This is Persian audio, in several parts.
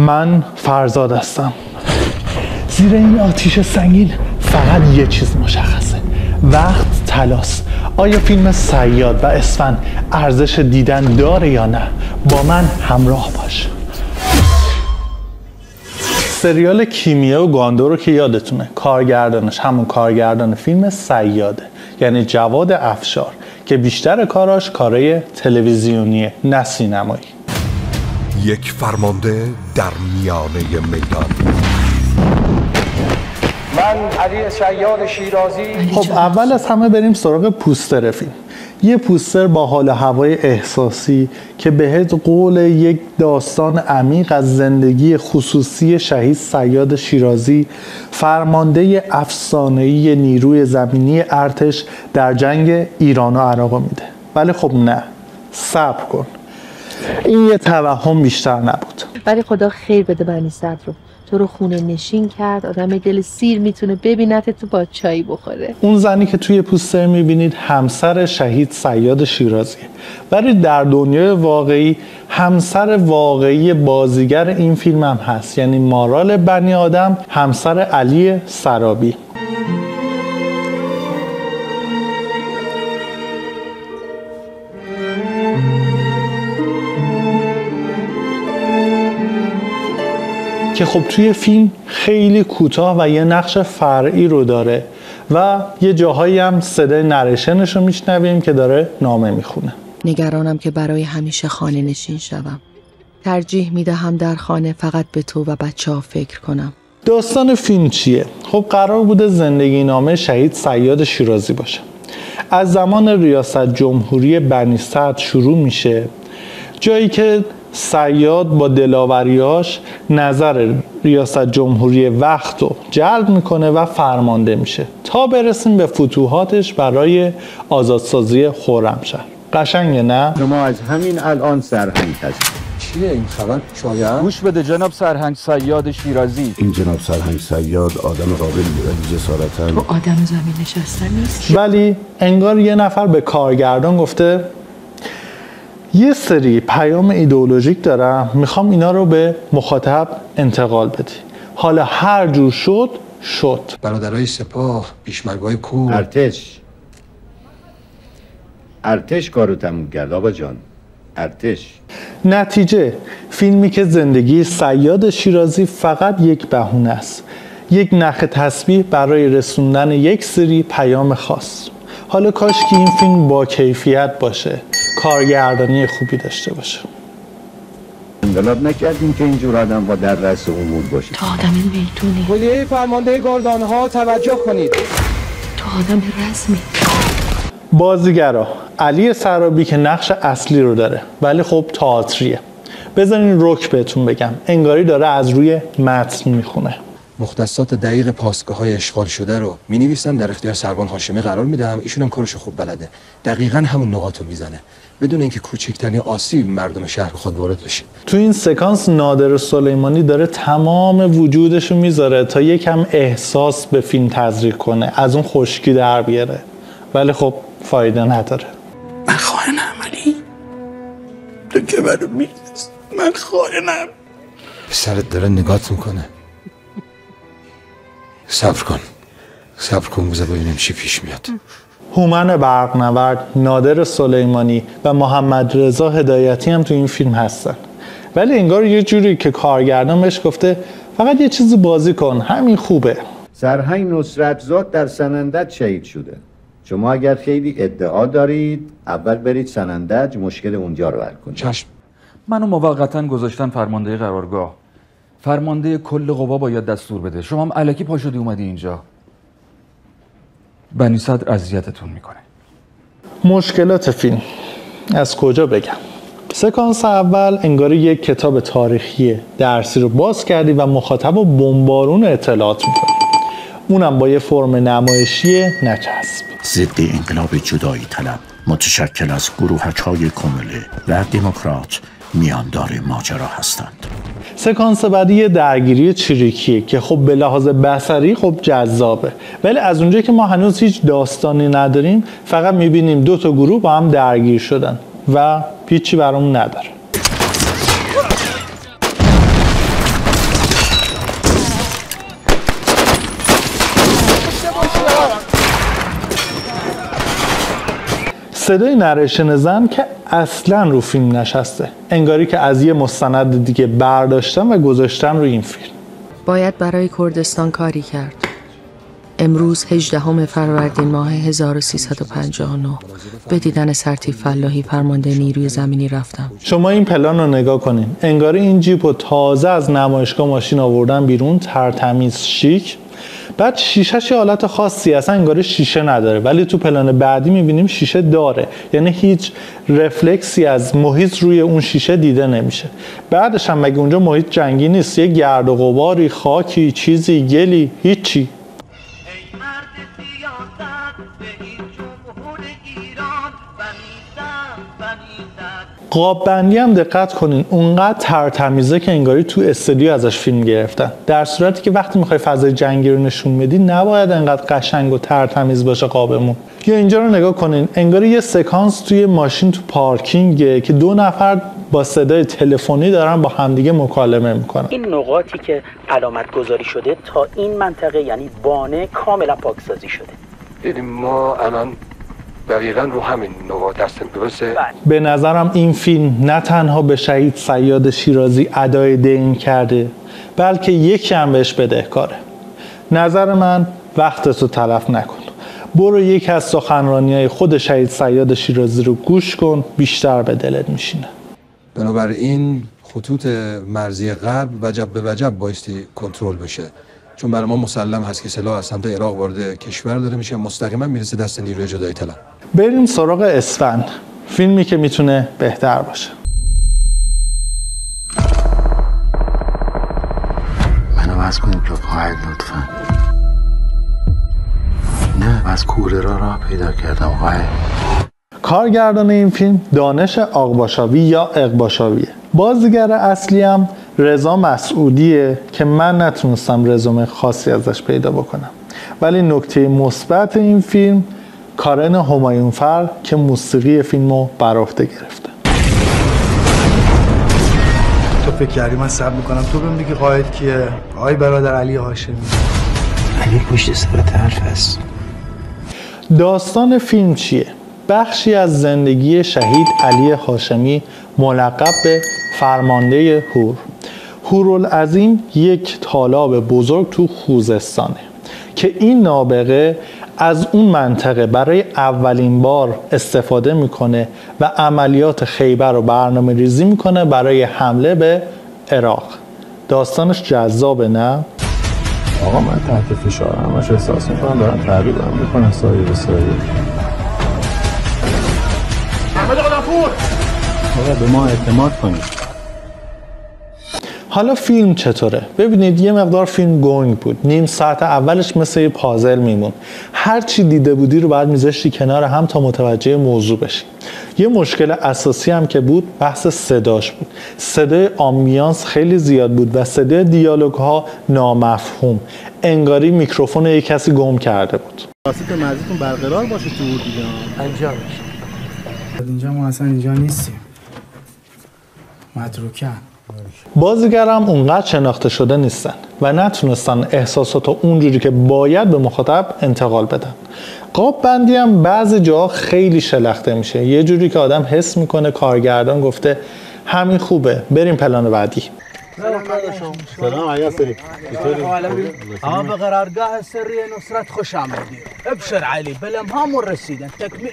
من فرزاد هستم. زیر این آتیش سنگین فقط یه چیز مشخصه: وقت طلاست. آیا فیلم صیاد و اسفند ارزش دیدن داره یا نه؟ با من همراه باش. سریال کیمیا و گاندو رو که یادتونه، کارگردانش همون کارگردان فیلم صیاده، یعنی جواد افشار، که بیشتر کاراش کارای تلویزیونیه نه سینمایی. یک فرمانده در میانه میدان. من علی صیاد شیرازی. خب اول از همه بریم سراغ پوستر فیلم. یه پوستر با حال و هوای احساسی که بهت قول یک داستان عمیق از زندگی خصوصی شهید صیاد شیرازی، فرمانده افسانه‌ای نیروی زمینی ارتش در جنگ ایران و عراق میده. ولی خب نه، صبر کن، این یه توهم بیشتر نبود. ولی خدا خیر بده بنی صدر رو، تو رو خونه نشین کرد. آدم دل سیر میتونه ببینت تو با چایی بخوره. اون زنی که توی پوستر میبینید همسر شهید صیاد شیرازیه، ولی در دنیای واقعی همسر واقعی بازیگر این فیلم هم هست، یعنی مارال بنی آدم، همسر علی سرابی. که خب توی فیلم خیلی کوتاه و یه نقش فرعی رو داره و یه جاهایی هم صدای نریشنش رو میشنویم که داره نامه میخونه. نگرانم که برای همیشه خانه نشین شوم. ترجیح میدهم در خانه فقط به تو و بچه‌ها فکر کنم. داستان فیلم چیه؟ خب قرار بوده زندگی نامه شهید صیاد شیرازی باشه. از زمان ریاست جمهوری بنی صدر شروع میشه، جایی که صیاد با دلاوریاش نظر ریاست جمهوری وقت رو جلب میکنه و فرمانده میشه تا برسیم به فتوحاتش برای آزادسازی خرمشهر. قشنگه نه؟ شما از همین الان سرهنگ هستید. چیه این خبر؟ شاید؟ گوش بده جناب سرهنگ صیاد شیرازی. این جناب سرهنگ صیاد آدم قابلی و جسارتاً. تو آدم زمین نشستن نیست. ولی انگار یه نفر به کارگردان گفته یه سری پیام ایدئولوژیک دارم، میخوام اینا رو به مخاطب انتقال بدی. حالا هر جور شد. برادرای سپاه، پیشمرگای کور، ارتش کارو تموم کرد آقا جان. ارتش. نتیجه فیلمی که زندگی صیاد شیرازی فقط یک بهونه است، یک نخ تسبیح برای رسوندن یک سری پیام خاص. حالا کاش که این فیلم با کیفیت باشه، کارگردانی خوبی داشته باشه. انقلاب نکردیم که اینجور آدم با در رأس امور باشه. تو آدم میتونی. کلیه فرمانده گردانها توجه کنید. تو آدم رسمی. بازیگرا: علی سرابی که نقش اصلی رو داره ولی خب تئاتریه. بذارین رک بهتون بگم، انگاری داره از روی متن میخونه. مختصات دقیق پاسگاه‌های اشغال شده رو می‌نویسم، در اختیار سروان هاشمی قرار میدم. ایشون هم کارشو خوب بلده، دقیقاً همون نقاطو میزنه بدون اینکه کوچکترین آسیب مردم شهر خود وارد بشه. تو این سکانس نادر سلیمانی داره تمام وجودشو میذاره تا یکم احساس به فیلم تزریق کنه، از اون خشکی در بیاره، ولی خب فایده نداره. من خائنم علی، تو که منو می‌دونست. من خائنم. سرت داره نگات میکنه. صبر کن بذار ببینیم چی پیش میاد. هومن برقنورد، نادر سلیمانی و محمد رضا هدایتی هم تو این فیلم هستن، ولی انگار یه جوری که کارگردان بهش گفته فقط یه چیزی بازی کن، همین خوبه. سرهنگ نصرتزاد در سنندج شهید شده. شما اگر خیلی ادعا دارید اول برید سنندج، مشکل اونجا رو حل کنید. چشم. منو موقتا گذاشتن فرمانده قرارگاه. فرمانده کل قوا باید دستور بده. شما هم الکی پا شدی اومدی اینجا. بنی صدر اذیتتون میکنه. مشکلات فیلم از کجا بگم؟ سکانس اول انگاری یک کتاب تاریخی درسی رو باز کردی و مخاطب رو بمبارون اطلاعات میکنی، اونم با یه فرم نمایشی نچسب. ضد انقلاب جدایی طلب متشکل از گروهک‌های کمله و دموکرات میاندار ماجرا هستند. سکانس بعدی یه درگیری چریکیه که خب به لحاظ بصری خب جذابه، ولی از اونجایی که ما هنوز هیچ داستانی نداریم فقط میبینیم دو تا گروه با هم درگیر شدن و هیچی برامون نداره. صدای نریشن زن که اصلا رو فیلم نشسته، انگاری که از یه مستند دیگه برداشتن و گذاشتن روی این فیلم. باید برای کردستان کاری کرد. امروز 18 فروردین ماه 1359 به دیدن سرتیپ فلاحی فرمانده نیروی زمینی رفتم. شما این پلان رو نگاه کنین، انگاری این جیپ رو تازه از نمایشگاه ماشین آوردن بیرون، ترتمیز شیک. بعد شیشه‌ش یه حالت خاصی، اصلا انگاری شیشه نداره، ولی تو پلان بعدی می‌بینیم شیشه داره، یعنی هیچ رفلکسی از محیط روی اون شیشه دیده نمیشه. بعدش هم مگه اونجا محیط جنگی نیست؟ یه گرد و غباری، خاکی، چیزی، گلی، هیچی. قاب بندی هم دقت کنین، اونقدر ترتمیزه که انگاری تو استودیو ازش فیلم گرفتن، در صورتی که وقتی میخوای فضای جنگی رو نشون بدی نباید انقدر قشنگ و ترتمیز باشه قابمون. یا اینجا رو نگاه کنین، انگاری یه سکانس توی ماشین تو پارکینگه که 2 نفر با صدای تلفنی دارن با همدیگه مکالمه میکنن. این نقاطی که علامت گذاری شده تا این منطقه یعنی بانه کاملا پاکسازی شده. دیدیم ما الان دقیقاً رو همین نقاط هستیم، درسته؟ به نظرم این فیلم نه تنها به شهید صیاد شیرازی ادای دین کرده، بلکه یکی هم بهش بدهکاره. نظر من وقتتو تلف نکن، برو یک از سخنرانی‌های خود شهید صیاد شیرازی رو گوش کن، بیشتر به دلت میشینه. بنابراین خطوط مرزی غرب وجب به وجب بایستی کنترل بشه، چون برای ما مسلم هست که سلاح از سمت عراق وارد کشور داره میشه، مستقیما میرسه دست نیروی جدایی طلب. بریم سراغ اسفند، فیلمی که میتونه بهتر باشه. منو بس کنیم که قاعد لطفا. نه از کوره راه پیدا کردم قاعد. کارگردان این فیلم دانش آقباشاوی یا اقباشاویه. بازیگر اصلی هم رضا مسعودیه که من نتونستم رزومه خاصی ازش پیدا بکنم، ولی نکته مثبت این فیلم کارن همایونفر که موسیقی فیلمو بر عهده گرفته. تو فکر کردی من صبر میکنم تو بهم بگی قائد کیه؟ آی برادر علی هاشمی. علی پشت سرت حرف هست. داستان فیلم چیه؟ بخشی از زندگی شهید علی هاشمی ملقب به فرمانده هور. هورالعظیم یک تالاب بزرگ تو خوزستانه که این نابغه از اون منطقه برای اولین بار استفاده میکنه و عملیات خیبر رو برنامه ریزی میکنه برای حمله به عراق. داستانش جذابه نه؟ آقا من تحت فشارم، همش احساس میکنم دارم تعریبم میکنم سایه به سایه. احمد غلامپور آقا به ما اعتماد کنید. حالا فیلم چطوره؟ ببینید یه مقدار فیلم گنگ بود، نیم ساعت اولش مثل یه پازل میمون، هر چی دیده بودی رو بعد میذاشتی کنار هم تا متوجه موضوع بشی. یه مشکل اساسی هم که بود بحث صداش بود، صدای آمبیانس خیلی زیاد بود و صدای دیالوگ ها نامفهوم، انگاری میکروفون یک کسی گم کرده بود. واسه که مرزتون برقرار باشه تو دیگه انجام بشه. اینجا ما اصلا اینجا نیستیم، متروکن. بازیگرم اونقدر شناخته شده نیستن و نتونستن احساسات اونجوری که باید به مخاطب انتقال بدن. قاب بندی هم بعضی جاها خیلی شلخته میشه، یه جوری که آدم حس میکنه کارگردان گفته همین خوبه بریم پلان بعدی. سلام عیاسری. ها به قرارگاه سری نصرت خوش آمدید. ابشر علی بلمهام رسیدن تکمیل.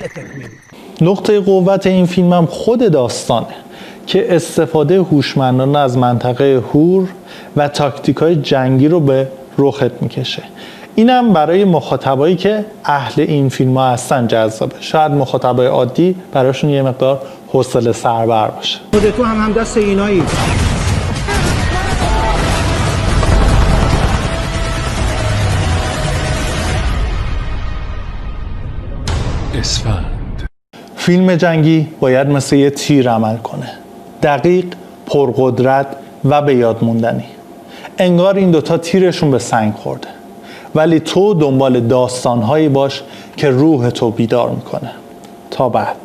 نقطه قوت این فیلم هم خود داستانه که استفاده هوشمندانه از منطقه هور و تاکتیک‌های جنگی رو به رخت میکشه. اینم برای مخاطبایی که اهل این فیلم‌ها هستن جذابه. شاید مخاطبای عادی براشون یه مقدار حوصله سربر باشه. خودتون هم دست اینایی. اسفند. فیلم جنگی باید مثل یه تیر عمل کنه، دقیق، پرقدرت و به یاد موندنی. انگار این دوتا تیرشون به سنگ خورده، ولی تو دنبال داستانهایی باش که روح تو بیدار میکنه. تا بعد.